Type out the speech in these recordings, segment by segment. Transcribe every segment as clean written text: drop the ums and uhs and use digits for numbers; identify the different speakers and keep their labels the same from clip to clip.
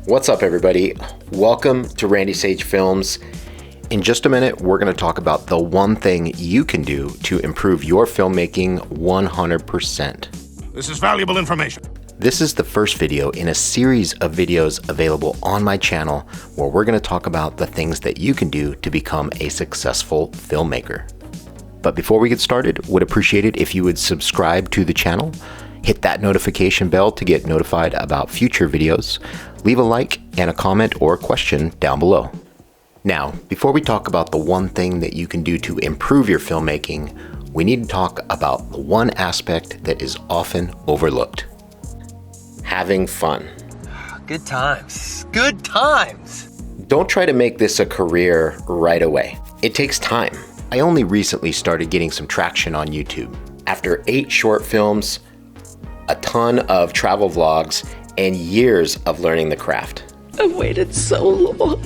Speaker 1: What's up, everybody? Welcome to Randy Sage Films. In just a minute, we're going to talk about the one thing you can do to improve your filmmaking 100%.
Speaker 2: This is valuable information.
Speaker 1: This is the first video in a series of videos available on my channel where we're going to talk about the things that you can do to become a successful filmmaker. But before we get started, would appreciate it if you would subscribe to the channel, hit that notification bell to get notified about future videos, leave a like and a comment or a question down below. Now, before we talk about the one thing that you can do to improve your filmmaking, we need to talk about the one aspect that is often overlooked. Having fun.
Speaker 3: Good times. Good times.
Speaker 1: Don't try to make this a career right away. It takes time. I only recently started getting some traction on YouTube. After 8 short films, a ton of travel vlogs, and years of learning the craft.
Speaker 4: I've waited so long.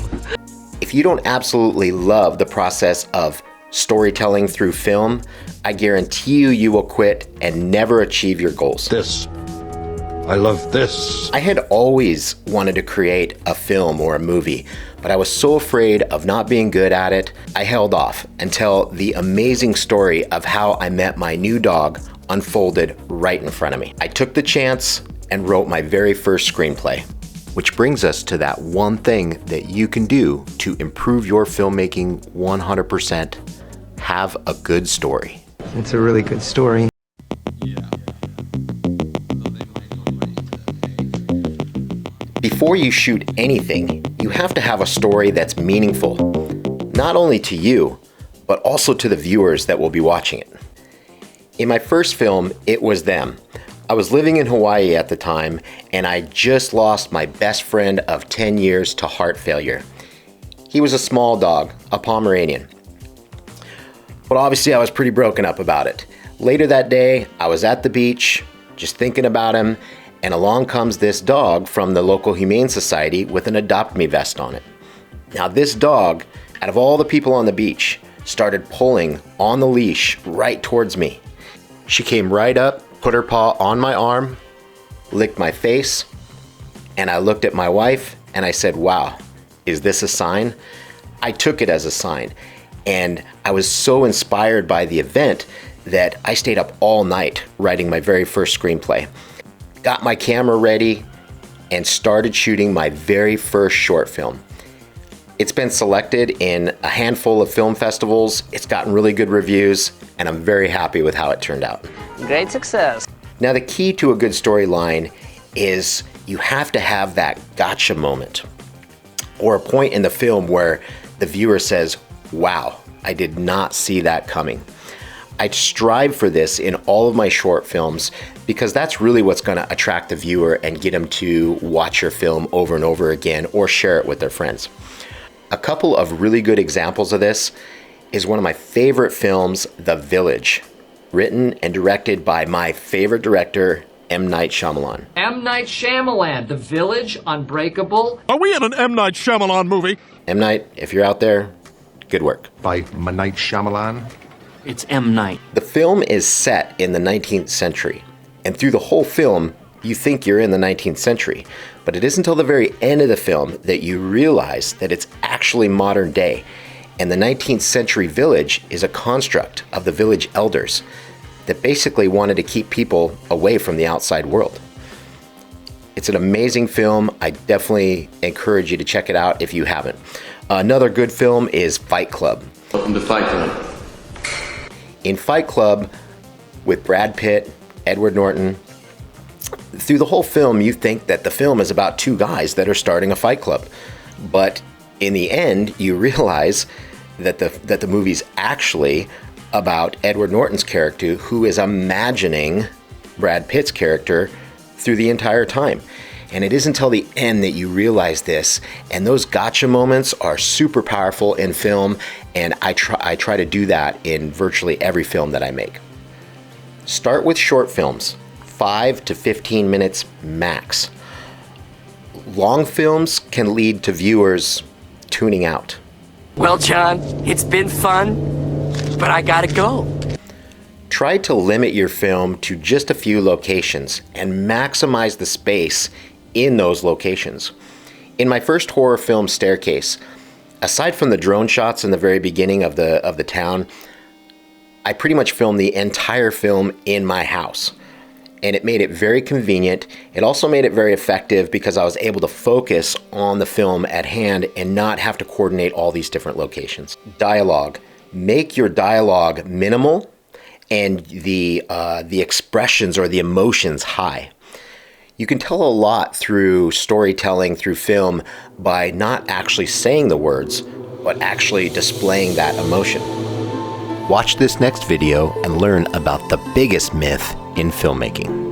Speaker 1: If you don't absolutely love the process of storytelling through film, I guarantee you will quit and never achieve your goals.
Speaker 2: I love this.
Speaker 1: I had always wanted to create a film or a movie, but I was so afraid of not being good at it, I held off until the amazing story of how I met my new dog unfolded right in front of me. I took the chance and wrote my very first screenplay, which brings us to that one thing that you can do to improve your filmmaking 100%. Have a good story.
Speaker 3: It's a really good story.
Speaker 1: Before you shoot anything, you have to have a story that's meaningful, not only to you, but also to the viewers that will be watching it. In my first film, It Was Them, I was living in Hawaii at the time, and I just lost my best friend of 10 years to heart failure. He was a small dog, a Pomeranian. But obviously I was pretty broken up about it. Later that day, I was at the beach, just thinking about him, and along comes this dog from the local Humane Society with an Adopt Me vest on it. Now this dog, out of all the people on the beach, started pulling on the leash right towards me. She came right up, put her paw on my arm, licked my face, and I looked at my wife and I said, wow, is this a sign? I took it as a sign, and I was so inspired by the event that I stayed up all night writing my very first screenplay. Got my camera ready and started shooting my very first short film. It's been selected in a handful of film festivals, it's gotten really good reviews, and I'm very happy with how it turned out.
Speaker 4: Great success.
Speaker 1: Now the key to a good storyline is you have to have that gotcha moment, or a point in the film where the viewer says, wow, I did not see that coming. I strive for this in all of my short films because that's really what's going to attract the viewer and get them to watch your film over and over again or share it with their friends. A couple of really good examples of this is one of my favorite films, The Village, written and directed by my favorite director, M. Night Shyamalan.
Speaker 5: M. Night Shyamalan, The Village, Unbreakable.
Speaker 2: Are we in an M. Night Shyamalan movie?
Speaker 1: M. Night, if you're out there, good work.
Speaker 2: By M. Night Shyamalan?
Speaker 5: It's M. Night.
Speaker 1: The film is set in the 19th century, and through the whole film, you think you're in the 19th century, but it isn't until the very end of the film that you realize that it's actually modern day, and the 19th century village is a construct of the village elders that basically wanted to keep people away from the outside world. It's an amazing film. I definitely encourage you to check it out if you haven't. Another good film is Fight Club.
Speaker 6: Welcome to Fight Club.
Speaker 1: In Fight Club, with Brad Pitt, Edward Norton, through the whole film you think that the film is about 2 guys that are starting a fight club. But in the end, you realize that the movie's actually about Edward Norton's character, who is imagining Brad Pitt's character through the entire time. And it isn't until the end that you realize this, and those gotcha moments are super powerful in film, and I try to do that in virtually every film that I make. Start with short films, 5 to 15 minutes max. Long films can lead to viewers tuning out.
Speaker 4: Well, John, it's been fun, but I gotta go.
Speaker 1: Try to limit your film to just a few locations and maximize the space in those locations. In my first horror film, Staircase, aside from the drone shots in the very beginning of the town, I pretty much filmed the entire film in my house. And it made it very convenient. It also made it very effective because I was able to focus on the film at hand and not have to coordinate all these different locations. Dialogue. Make your dialogue minimal and the expressions or the emotions high. You can tell a lot through storytelling, through film, by not actually saying the words, but actually displaying that emotion. Watch this next video and learn about the biggest myth in filmmaking.